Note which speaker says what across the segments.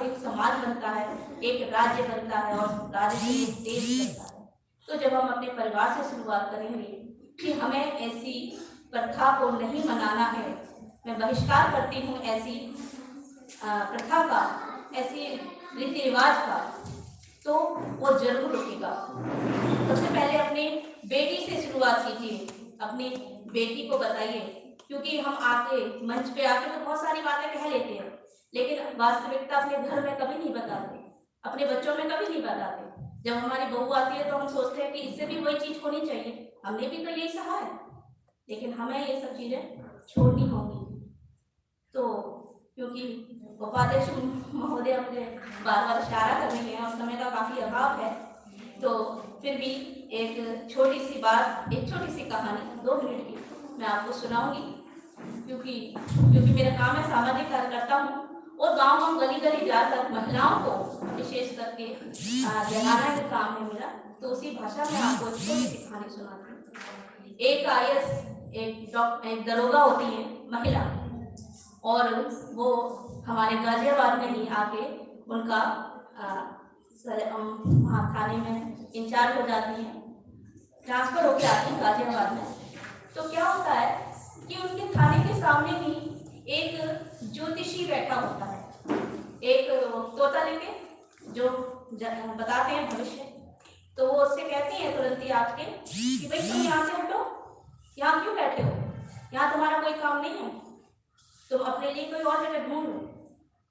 Speaker 1: एक समाज बनता है, एक राज्य बनता है और राज्य से एक देश बनता है। तो जब हम अपने परिवार से शुरुआत करेंगे कि हमें ऐसी प्रथा को नहीं मनाना है, मैं बहिष्कार करती हूँ ऐसी प्रथा का, ऐसी रीति रिवाज का, तो वो जरूर रुकेगा। सबसे पहले अपनी बेटी से शुरुआत कीजिए, अपनी बेटी को बताइए, क्योंकि हम आके मंच पे आके तो बहुत सारी बातें कह लेते हैं, लेकिन वास्तविकता अपने घर में कभी नहीं बताते, अपने बच्चों में कभी नहीं बताते। जब हमारी बहू आती है तो हम सोचते हैं कि इससे भी वही चीज होनी चाहिए, हमने भी तो यही सहा है, लेकिन हमें ये सब चीजें छोड़नी होंगी। तो क्योंकि उपाध्यक्ष महोदय मुझे बार बार इशारा कर रही है और समय का काफी अभाव है, तो फिर भी एक छोटी सी बात, एक छोटी सी कहानी 2 मिनट की मैं आपको सुनाऊंगी, क्योंकि मेरा काम है सामाजिक कार्यकर्ता हूँ और गांव गली गली जाकर महिलाओं को विशेष करके जगाना का काम है मेरा। तो उसी भाषा में आपको एक छोटी सी कहानी सुनाती हूँ। एक आईएएस एक दरोगा होती है महिला, और वो हमारे गाजियाबाद में ही आके उनका थाने में इंचार्ज हो जाती हैं, ट्रांसफर होकर आती हैं गाजियाबाद में। तो क्या होता है कि उनके थाने के सामने ही एक ज्योतिषी बैठा होता है, एक तोता लेके जो बताते हैं भविष्य। तो वो उससे कहती है तुरंत ही आके कि भाई तुम यहाँ से हटो, यहाँ क्यों बैठे हो, यहाँ तुम्हारा कोई काम नहीं है, तुम अपने लिए कोई और जगह ढूंढ लो।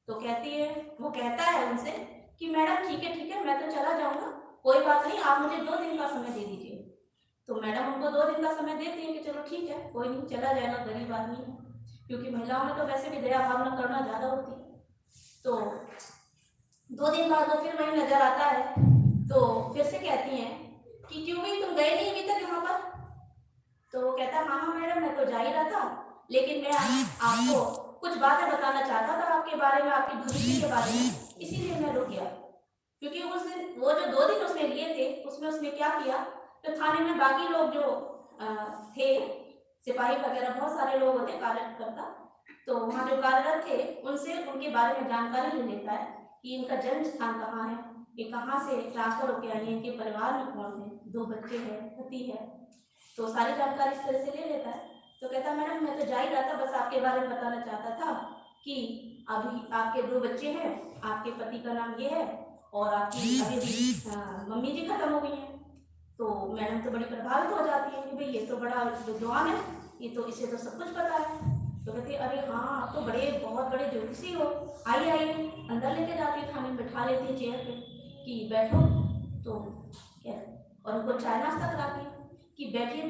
Speaker 1: तो कहती है, वो कहता है उनसे कि मैडम ठीक है मैं तो चला जाऊंगा, कोई बात नहीं, आप मुझे 2 दिन का समय दे दीजिए। तो मैडम उनको 2 दिन का समय देती हैं कि चलो ठीक है, कोई नहीं, चला जाएगा, गरीब आदमी है, क्योंकि महिलाओं में तो वैसे भी दया भावना करना ज्यादा होती है। तो 2 दिन बाद वो फिर वही नजर आता है, तो फिर से कहती हैं कि क्यों भी तुम गए नहीं अभी तक यहाँ पर। तो वो कहता है हाँ मैडम, मैं तो जा ही रहा था, लेकिन मैं आपको कुछ बातें बताना चाहता था आपके बारे में, आपके भविष्य के बारे में, इसीलिए मैं रुक गया। क्योंकि उस दिन वो जो 2 दिन उसने लिए थे, उसमें उसने क्या किया, तो थाने में बाकी लोग जो थे, सिपाही वगैरह बहुत सारे लोग होते कार्यकर्ता, तो वहाँ जो कार्यरत थे उनसे उनके बारे में जानकारी ले लेता है कि इनका जन्म स्थान कहाँ है, ये कहाँ से ट्रांसफर होके आई है, इनके परिवार में कौन है, 2 बच्चे हैं, पति है, तो सारी जानकारी इस तरह से ले लेता है। तो कहता मैडम मैं तो जा ही रहा था, बस आपके बारे में बताना चाहता था कि अभी आपके 2 बच्चे हैं, आपके पति का नाम ये है, और आपकी अभी मम्मी जी खत्म हो गई हैं। तो मैडम तो बड़ी प्रभावित हो जाती है कि भाई ये तो बड़ा विद्वान है, ये तो इसे तो सब कुछ पता है। तो कहती है अरे हाँ, आप तो बहुत बड़े ज्योतिषी हो, आइए अंदर लेके जाती है, थाने में बैठा लेती है चेयर पे कि बैठो। तो क्या, और उनको चाय नाश्ता कराती है कि बैठिए,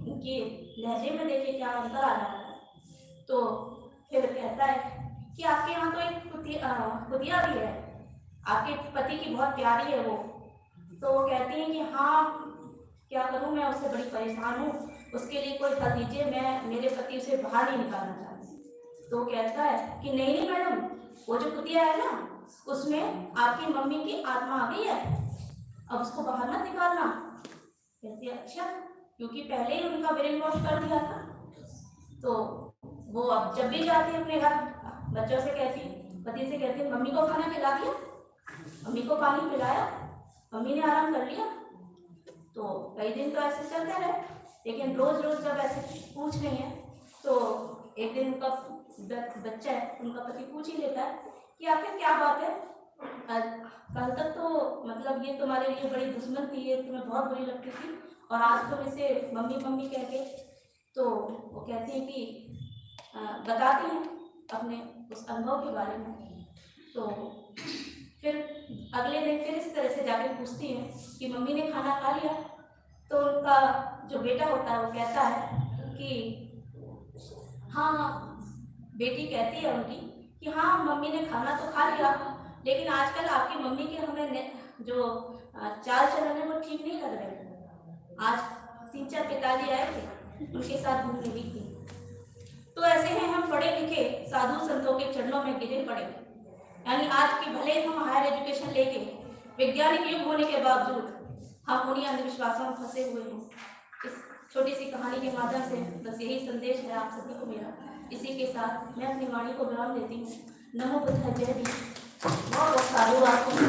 Speaker 1: उनके लहजे में देखिए क्या अंतर आ रहा है। तो फिर कहता है कि आपके यहाँ तो एक कुतिया भी है, आपके पति की बहुत प्यारी है वो। तो वो कहती हैं कि हाँ क्या करूँ, मैं उससे बड़ी परेशान हूँ, उसके लिए कोई हल दीजिए, मेरे पति उसे बाहर नहीं निकालना चाहते। तो वो कहता है कि नहीं मैडम, वो जो कुतिया है ना, उसमें आपकी मम्मी की आत्मा आ गई है, अब उसको बाहर मत निकालना। कहती है अच्छा, क्योंकि पहले ही उनका ब्रेन वॉश कर दिया था। तो वो अब जब भी जाती है अपने घर, बच्चों से कहती, पति से कहती है मम्मी को खाना खिला दिया, मम्मी को पानी पिलाया, मम्मी ने आराम कर लिया। तो कई दिन तो ऐसे चलते रहे, लेकिन रोज रोज जब ऐसे पूछ रही है, तो एक दिन उनका बच्चा है, उनका पति पूछ ही लेता है कि आखिर क्या बात है, कल तक तो मतलब ये तुम्हारे लिए बड़ी दुश्मन थी, ये तुम्हें बहुत बुरी लगती थी, और आज तुम इसे मम्मी मम्मी कह के। तो वो कहती है कि बताती हैं अपने उस अनुभव के बारे में। तो फिर अगले दिन फिर इस तरह से जाके पूछती है कि मम्मी ने खाना खा लिया। तो उनका जो बेटा होता है वो कहता है कि हाँ, बेटी कहती है उनकी कि हाँ मम्मी ने खाना तो खा लिया, लेकिन आजकल आपकी मम्मी के हमें जो चाल चलन है वो ठीक नहीं लग रहे। आज 3-4 पिताजी आए थे, उनके साथ घूमने गई थी। तो ऐसे हैं हम पढ़े लिखे साधु संतों के चरणों में गिरे पड़े, यानी आज की भले हम हायर एजुकेशन लेके वैज्ञानिक युग होने के बावजूद हम उन्हीं अंधविश्वासों में फंसे हुए हैं। इस छोटी सी कहानी के माध्यम से बस यही संदेश है आप सभी को मेरा। इसी के साथ मैं अपनी वाणी को विराम देती हूँ। नमो बुद्धाय, जय हिंद। जादू रात को